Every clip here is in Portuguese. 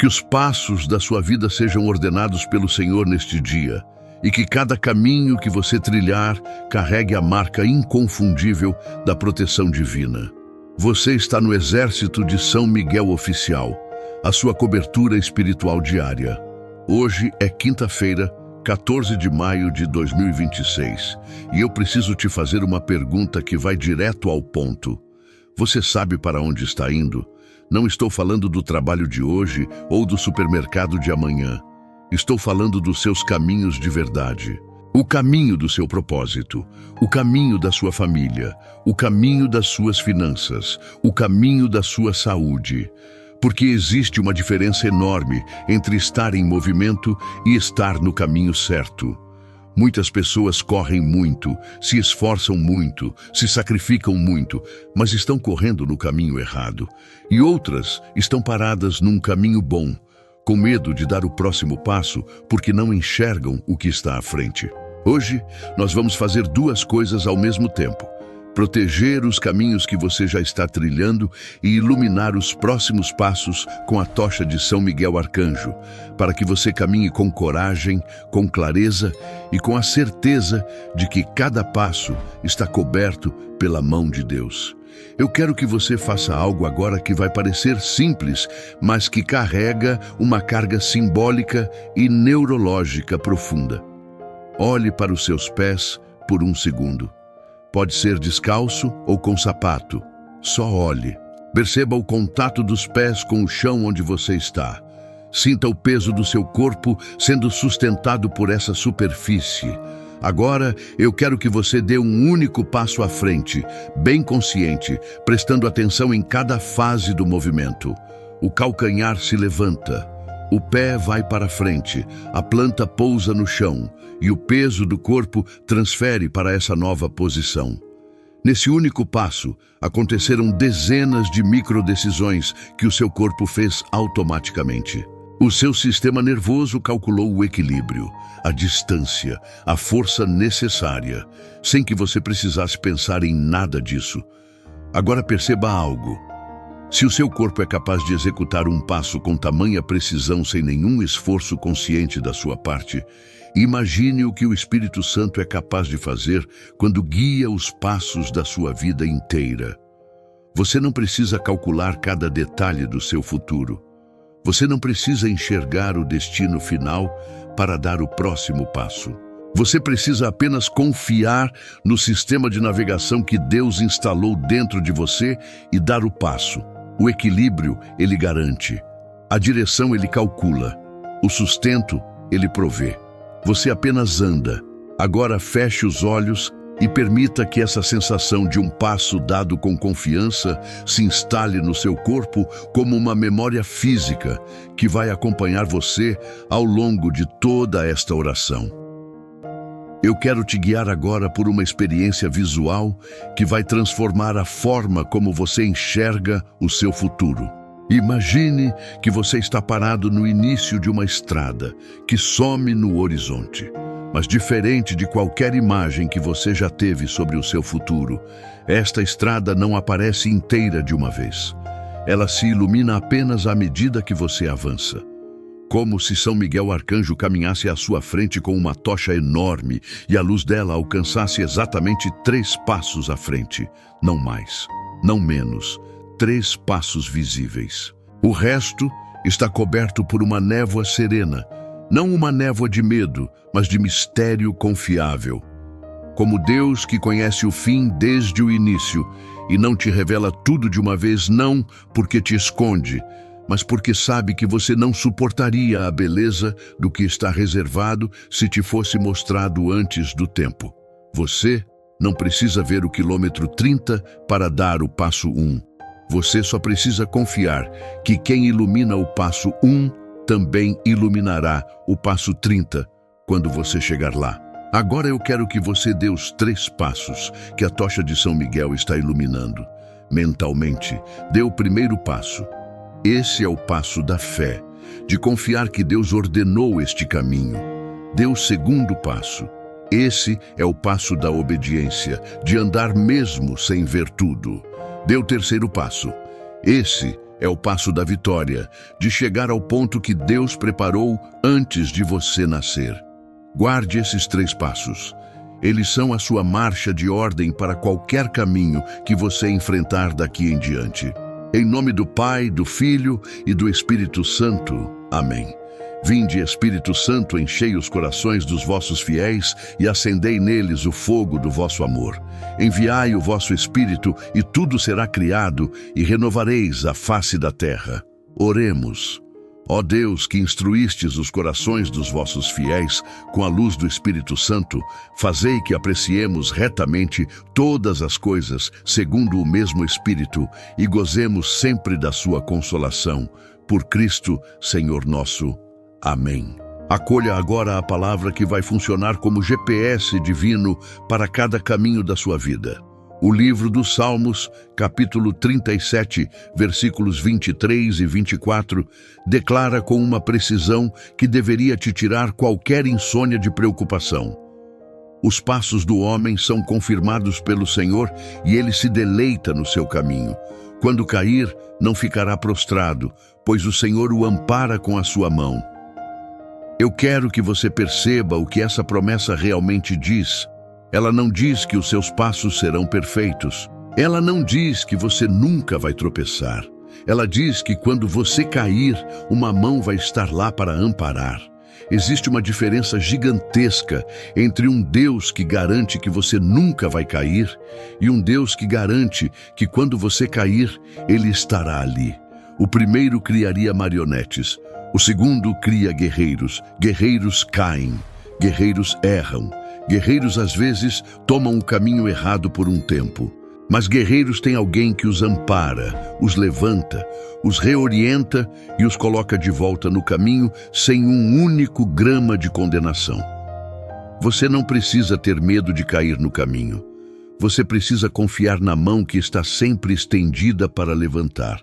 Que os passos da sua vida sejam ordenados pelo Senhor neste dia e que cada caminho que você trilhar carregue a marca inconfundível da proteção divina. Você está no exército de São Miguel Oficial, a sua cobertura espiritual diária. Hoje é quinta-feira, 14 de maio de 2026, e eu preciso te fazer uma pergunta que vai direto ao ponto. Você sabe para onde está indo? Não estou falando do trabalho de hoje ou do supermercado de amanhã. Estou falando dos seus caminhos de verdade. O caminho do seu propósito, o caminho da sua família, o caminho das suas finanças, o caminho da sua saúde. Porque existe uma diferença enorme entre estar em movimento e estar no caminho certo. Muitas pessoas correm muito, se esforçam muito, se sacrificam muito, mas estão correndo no caminho errado. E outras estão paradas num caminho bom, com medo de dar o próximo passo porque não enxergam o que está à frente. Hoje, nós vamos fazer duas coisas ao mesmo tempo. Proteger os caminhos que você já está trilhando e iluminar os próximos passos com a tocha de São Miguel Arcanjo, para que você caminhe com coragem, com clareza e com a certeza de que cada passo está coberto pela mão de Deus. Eu quero que você faça algo agora que vai parecer simples, mas que carrega uma carga simbólica e neurológica profunda. Olhe para os seus pés por um segundo. Pode ser descalço ou com sapato. Só olhe. Perceba o contato dos pés com o chão onde você está. Sinta o peso do seu corpo sendo sustentado por essa superfície. Agora, eu quero que você dê um único passo à frente, bem consciente, prestando atenção em cada fase do movimento. O calcanhar se levanta. O pé vai para frente, a planta pousa no chão e o peso do corpo transfere para essa nova posição. Nesse único passo, aconteceram dezenas de microdecisões que o seu corpo fez automaticamente. O seu sistema nervoso calculou o equilíbrio, a distância, a força necessária, sem que você precisasse pensar em nada disso. Agora perceba algo. Se o seu corpo é capaz de executar um passo com tamanha precisão sem nenhum esforço consciente da sua parte, imagine o que o Espírito Santo é capaz de fazer quando guia os passos da sua vida inteira. Você não precisa calcular cada detalhe do seu futuro. Você não precisa enxergar o destino final para dar o próximo passo. Você precisa apenas confiar no sistema de navegação que Deus instalou dentro de você e dar o passo. O equilíbrio ele garante, a direção ele calcula, o sustento ele provê. Você apenas anda. Agora feche os olhos e permita que essa sensação de um passo dado com confiança se instale no seu corpo como uma memória física que vai acompanhar você ao longo de toda esta oração. Eu quero te guiar agora por uma experiência visual que vai transformar a forma como você enxerga o seu futuro. Imagine que você está parado no início de uma estrada que some no horizonte. Mas diferente de qualquer imagem que você já teve sobre o seu futuro, esta estrada não aparece inteira de uma vez. Ela se ilumina apenas à medida que você avança. Como se São Miguel Arcanjo caminhasse à sua frente com uma tocha enorme e a luz dela alcançasse exatamente 3 passos à frente. Não mais, não menos, 3 passos visíveis. O resto está coberto por uma névoa serena, não uma névoa de medo, mas de mistério confiável. Como Deus que conhece o fim desde o início e não te revela tudo de uma vez, não porque te esconde, mas porque sabe que você não suportaria a beleza do que está reservado se te fosse mostrado antes do tempo. Você não precisa ver o quilômetro 30 para dar o passo 1. Você só precisa confiar que quem ilumina o passo 1 também iluminará o passo 30 quando você chegar lá. Agora eu quero que você dê os 3 passos que a tocha de São Miguel está iluminando. Mentalmente, dê o primeiro passo. Esse é o passo da fé, de confiar que Deus ordenou este caminho. Dê o segundo passo. Esse é o passo da obediência, de andar mesmo sem ver tudo. Dê o terceiro passo. Esse É o passo da vitória, de chegar ao ponto que Deus preparou antes de você nascer. Guarde esses 3 passos. Eles são a sua marcha de ordem para qualquer caminho que você enfrentar daqui em diante. Em nome do Pai, do Filho e do Espírito Santo. Amém. Vinde, Espírito Santo, enchei os corações dos vossos fiéis e acendei neles o fogo do vosso amor. Enviai o vosso Espírito e tudo será criado e renovareis a face da terra. Oremos. Ó Deus, que instruístes os corações dos vossos fiéis com a luz do Espírito Santo, fazei que apreciemos retamente todas as coisas segundo o mesmo Espírito e gozemos sempre da sua consolação. Por Cristo, Senhor nosso. Amém. Acolha agora a palavra que vai funcionar como GPS divino para cada caminho da sua vida. O livro dos Salmos, capítulo 37, versículos 23 e 24, declara com uma precisão que deveria te tirar qualquer insônia de preocupação. Os passos do homem são confirmados pelo Senhor e ele se deleita no seu caminho. Quando cair, não ficará prostrado, pois o Senhor o ampara com a sua mão. Eu quero que você perceba o que essa promessa realmente diz. Ela não diz que os seus passos serão perfeitos. Ela não diz que você nunca vai tropeçar. Ela diz que quando você cair, uma mão vai estar lá para amparar. Existe uma diferença gigantesca entre um Deus que garante que você nunca vai cair e um Deus que garante que quando você cair, Ele estará ali. O primeiro criaria marionetes. O segundo cria guerreiros. Guerreiros caem. Guerreiros erram. Guerreiros às vezes tomam o caminho errado por um tempo. Mas guerreiros têm alguém que os ampara, os levanta, os reorienta e os coloca de volta no caminho sem um único grama de condenação. Você não precisa ter medo de cair no caminho. Você precisa confiar na mão que está sempre estendida para levantar.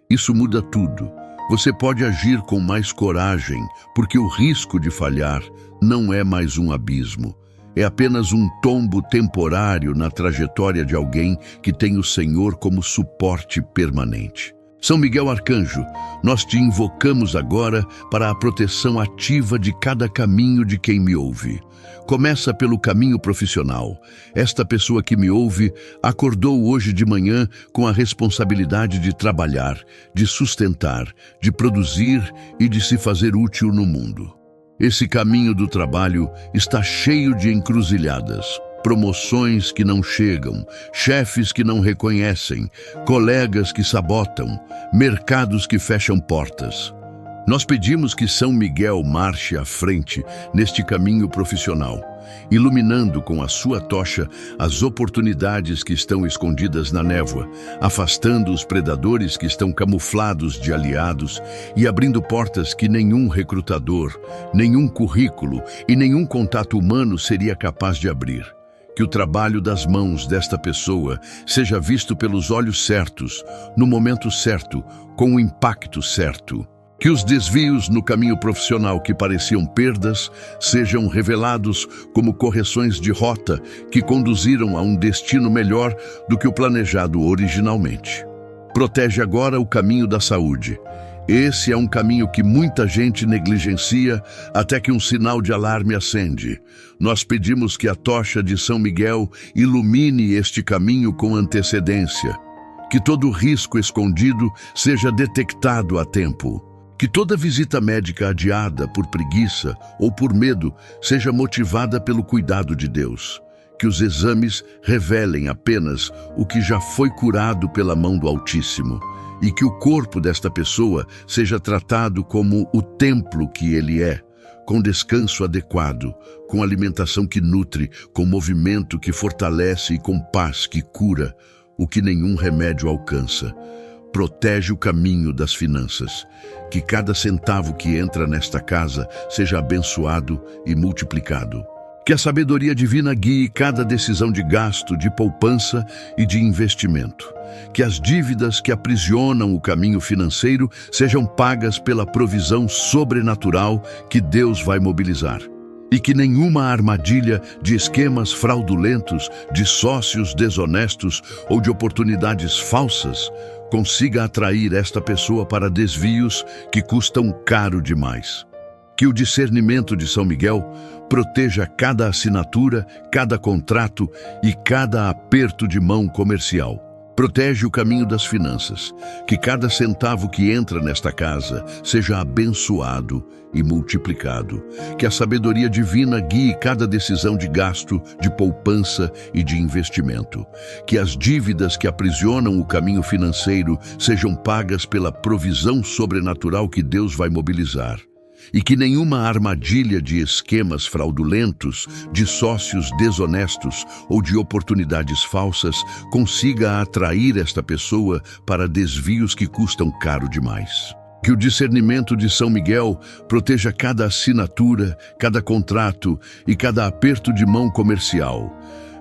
Isso muda tudo. Você pode agir com mais coragem, porque o risco de falhar não é mais um abismo. É apenas um tombo temporário na trajetória de alguém que tem o Senhor como suporte permanente. São Miguel Arcanjo, nós te invocamos agora para a proteção ativa de cada caminho de quem me ouve. Começa pelo caminho profissional. Esta pessoa que me ouve acordou hoje de manhã com a responsabilidade de trabalhar, de sustentar, de produzir e de se fazer útil no mundo. Esse caminho do trabalho está cheio de encruzilhadas, promoções que não chegam, chefes que não reconhecem, colegas que sabotam, mercados que fecham portas. Nós pedimos que São Miguel marche à frente neste caminho profissional, iluminando com a sua tocha as oportunidades que estão escondidas na névoa, afastando os predadores que estão camuflados de aliados e abrindo portas que nenhum recrutador, nenhum currículo e nenhum contato humano seria capaz de abrir. Que o trabalho das mãos desta pessoa seja visto pelos olhos certos, no momento certo, com o impacto certo. Que os desvios no caminho profissional que pareciam perdas sejam revelados como correções de rota que conduziram a um destino melhor do que o planejado originalmente. Protege agora o caminho da saúde. Esse é um caminho que muita gente negligencia até que um sinal de alarme acende. Nós pedimos que a tocha de São Miguel ilumine este caminho com antecedência. Que todo risco escondido seja detectado a tempo. Que toda visita médica adiada por preguiça ou por medo seja motivada pelo cuidado de Deus. Que os exames revelem apenas o que já foi curado pela mão do Altíssimo. E que o corpo desta pessoa seja tratado como o templo que ele é, com descanso adequado, com alimentação que nutre, com movimento que fortalece e com paz que cura, o que nenhum remédio alcança. Protege o caminho das finanças. Que cada centavo que entra nesta casa seja abençoado e multiplicado. Que a sabedoria divina guie cada decisão de gasto, de poupança e de investimento. Que as dívidas que aprisionam o caminho financeiro sejam pagas pela provisão sobrenatural que Deus vai mobilizar. e que nenhuma armadilha de esquemas fraudulentos, de sócios desonestos ou de oportunidades falsas consiga atrair esta pessoa para desvios que custam caro demais. Que o discernimento de São Miguel proteja cada assinatura, cada contrato e cada aperto de mão comercial. Protege o caminho das finanças, que cada centavo que entra nesta casa seja abençoado e multiplicado. Que a sabedoria divina guie cada decisão de gasto, de poupança e de investimento. Que as dívidas que aprisionam o caminho financeiro sejam pagas pela provisão sobrenatural que Deus vai mobilizar. E que nenhuma armadilha de esquemas fraudulentos, de sócios desonestos ou de oportunidades falsas consiga atrair esta pessoa para desvios que custam caro demais. Que o discernimento de São Miguel proteja cada assinatura, cada contrato e cada aperto de mão comercial.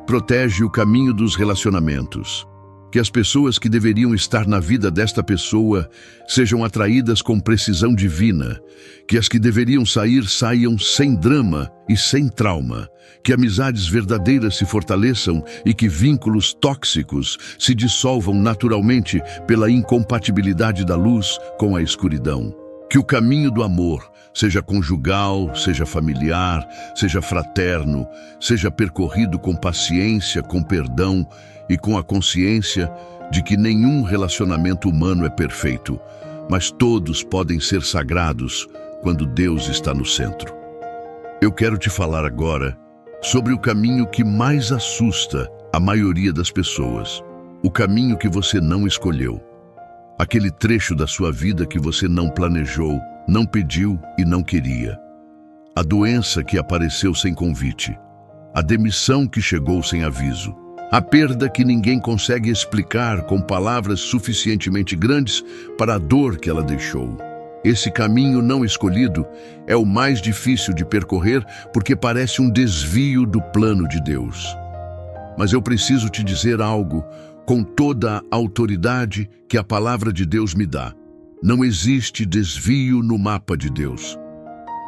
Protege o caminho dos relacionamentos. Que as pessoas que deveriam estar na vida desta pessoa sejam atraídas com precisão divina. Que as que deveriam sair, saiam sem drama e sem trauma. Que amizades verdadeiras se fortaleçam e que vínculos tóxicos se dissolvam naturalmente pela incompatibilidade da luz com a escuridão. Que o caminho do amor, seja conjugal, seja familiar, seja fraterno, seja percorrido com paciência, com perdão e com a consciência de que nenhum relacionamento humano é perfeito, mas todos podem ser sagrados quando Deus está no centro. Eu quero te falar agora sobre o caminho que mais assusta a maioria das pessoas, o caminho que você não escolheu. Aquele trecho da sua vida que você não planejou, não pediu e não queria. A doença que apareceu sem convite. A demissão que chegou sem aviso. A perda que ninguém consegue explicar com palavras suficientemente grandes para a dor que ela deixou. Esse caminho não escolhido é o mais difícil de percorrer porque parece um desvio do plano de Deus. Mas eu preciso te dizer algo com toda a autoridade que a palavra de Deus me dá. Não existe desvio no mapa de Deus.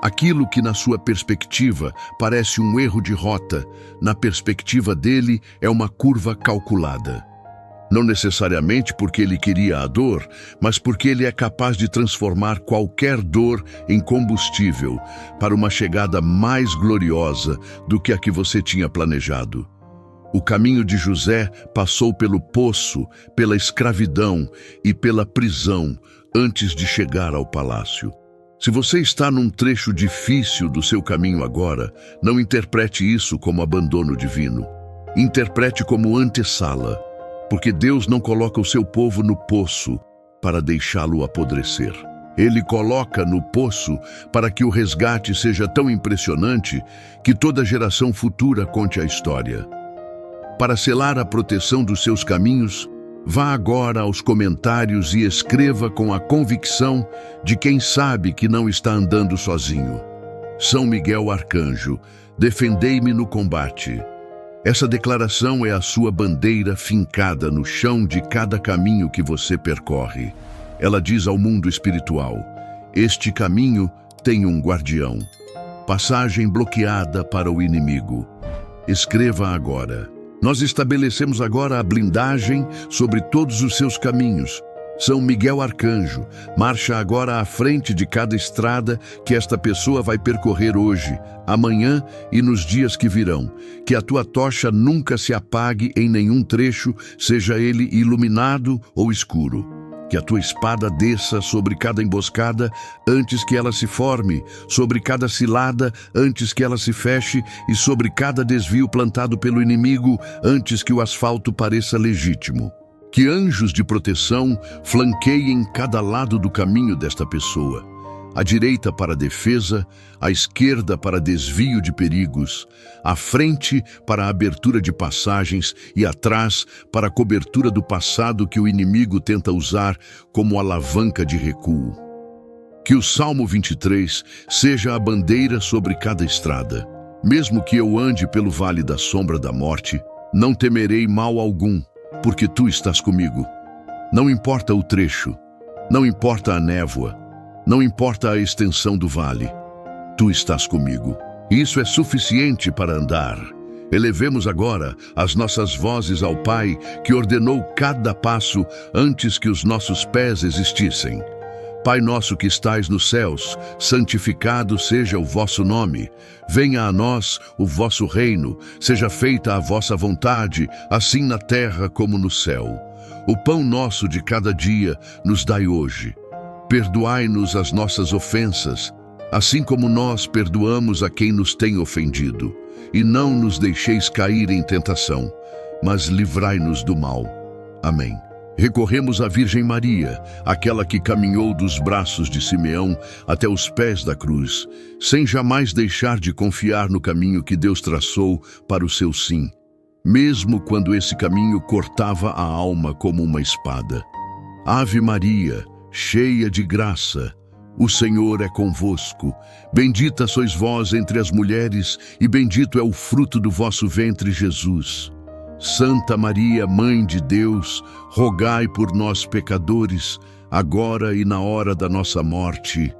Aquilo que na sua perspectiva parece um erro de rota, na perspectiva dele é uma curva calculada. Não necessariamente porque ele queria a dor, mas porque ele é capaz de transformar qualquer dor em combustível para uma chegada mais gloriosa do que a que você tinha planejado. O caminho de José passou pelo poço, pela escravidão e pela prisão antes de chegar ao palácio. Se você está num trecho difícil do seu caminho agora, não interprete isso como abandono divino. Interprete como antessala, porque Deus não coloca o seu povo no poço para deixá-lo apodrecer. Ele coloca no poço para que o resgate seja tão impressionante que toda geração futura conte a história. Para selar a proteção dos seus caminhos, vá agora aos comentários e escreva com a convicção de quem sabe que não está andando sozinho. São Miguel Arcanjo, defendei-me no combate. Essa declaração é a sua bandeira fincada no chão de cada caminho que você percorre. Ela diz ao mundo espiritual: este caminho tem um guardião. Passagem bloqueada para o inimigo. Escreva agora. Nós estabelecemos agora a blindagem sobre todos os seus caminhos. São Miguel Arcanjo, marcha agora à frente de cada estrada que esta pessoa vai percorrer hoje, amanhã e nos dias que virão. Que a tua tocha nunca se apague em nenhum trecho, seja ele iluminado ou escuro. Que a tua espada desça sobre cada emboscada antes que ela se forme, sobre cada cilada antes que ela se feche e sobre cada desvio plantado pelo inimigo antes que o asfalto pareça legítimo. Que anjos de proteção flanqueiem cada lado do caminho desta pessoa. À direita para defesa, à esquerda para desvio de perigos, à frente para a abertura de passagens e atrás para a cobertura do passado que o inimigo tenta usar como alavanca de recuo. Que o Salmo 23 seja a bandeira sobre cada estrada. Mesmo que eu ande pelo vale da sombra da morte, não temerei mal algum, porque tu estás comigo. Não importa o trecho, não importa a névoa, não importa a extensão do vale, tu estás comigo. Isso é suficiente para andar. Elevemos agora as nossas vozes ao Pai, que ordenou cada passo antes que os nossos pés existissem. Pai nosso que estais nos céus, santificado seja o vosso nome. Venha a nós o vosso reino, seja feita a vossa vontade, assim na terra como no céu. O pão nosso de cada dia nos dai hoje. Perdoai-nos as nossas ofensas, assim como nós perdoamos a quem nos tem ofendido. E não nos deixeis cair em tentação, mas livrai-nos do mal. Amém. Recorremos à Virgem Maria, aquela que caminhou dos braços de Simeão até os pés da cruz, sem jamais deixar de confiar no caminho que Deus traçou para o seu sim, mesmo quando esse caminho cortava a alma como uma espada. Ave Maria, cheia de graça, o Senhor é convosco. Bendita sois vós entre as mulheres, e bendito é o fruto do vosso ventre, Jesus. Santa Maria, Mãe de Deus, rogai por nós, pecadores, agora e na hora da nossa morte.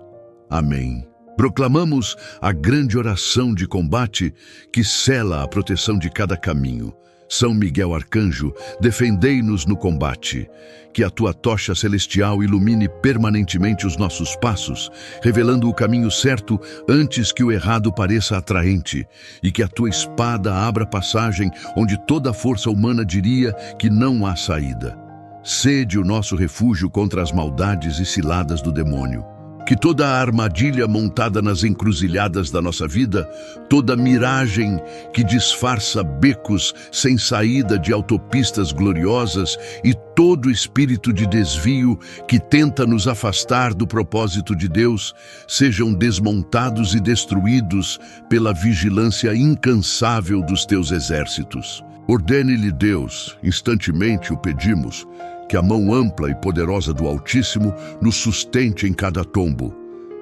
Amém. Proclamamos a grande oração de combate que sela a proteção de cada caminho. São Miguel Arcanjo, defendei-nos no combate. Que a tua tocha celestial ilumine permanentemente os nossos passos, revelando o caminho certo antes que o errado pareça atraente. E que a tua espada abra passagem onde toda a força humana diria que não há saída. Sede o nosso refúgio contra as maldades e ciladas do demônio. Que toda a armadilha montada nas encruzilhadas da nossa vida, toda miragem que disfarça becos sem saída de autopistas gloriosas e todo espírito de desvio que tenta nos afastar do propósito de Deus, sejam desmontados e destruídos pela vigilância incansável dos teus exércitos. Ordene-lhe Deus, instantemente o pedimos, que a mão ampla e poderosa do Altíssimo nos sustente em cada tombo,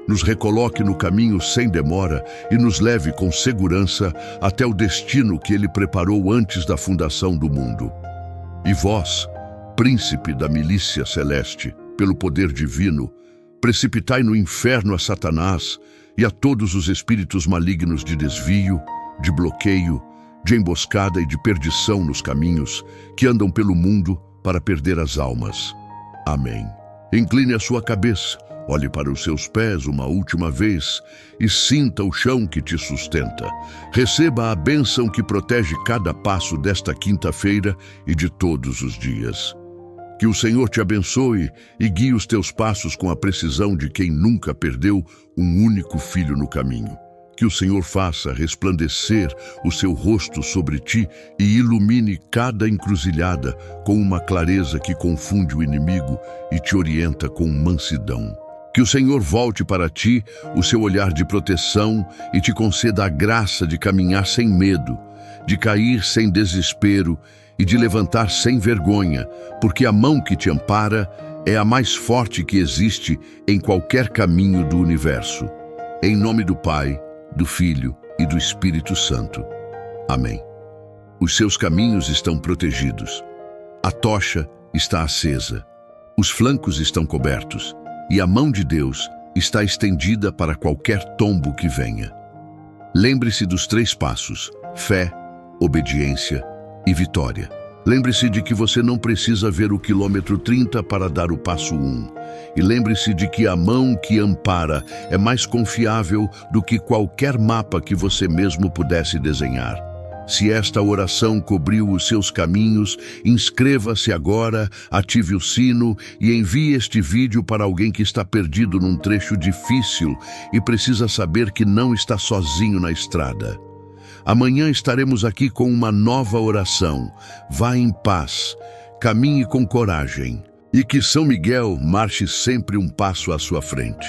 nos recoloque no caminho sem demora e nos leve com segurança até o destino que Ele preparou antes da fundação do mundo. E vós, príncipe da milícia celeste, pelo poder divino, precipitai no inferno a Satanás e a todos os espíritos malignos de desvio, de bloqueio, de emboscada e de perdição nos caminhos que andam pelo mundo para perder as almas. Amém. Incline a sua cabeça, olhe para os seus pés uma última vez e sinta o chão que te sustenta. Receba a bênção que protege cada passo desta quinta-feira e de todos os dias. Que o Senhor te abençoe e guie os teus passos com a precisão de quem nunca perdeu um único filho no caminho. Que o Senhor faça resplandecer o seu rosto sobre ti e ilumine cada encruzilhada com uma clareza que confunde o inimigo e te orienta com mansidão. Que o Senhor volte para ti o seu olhar de proteção e te conceda a graça de caminhar sem medo, de cair sem desespero e de levantar sem vergonha, porque a mão que te ampara é a mais forte que existe em qualquer caminho do universo. Em nome do Pai, do Filho e do Espírito Santo. Amém. Os seus caminhos estão protegidos. A tocha está acesa. Os flancos estão cobertos. E a mão de Deus está estendida para qualquer tombo que venha. Lembre-se dos 3 passos: fé, obediência e vitória. Lembre-se de que você não precisa ver o quilômetro 30 para dar o passo 1. E lembre-se de que a mão que ampara é mais confiável do que qualquer mapa que você mesmo pudesse desenhar. Se esta oração cobriu os seus caminhos, inscreva-se agora, ative o sino e envie este vídeo para alguém que está perdido num trecho difícil e precisa saber que não está sozinho na estrada. Amanhã estaremos aqui com uma nova oração. Vá em paz, caminhe com coragem e que São Miguel marche sempre um passo à sua frente.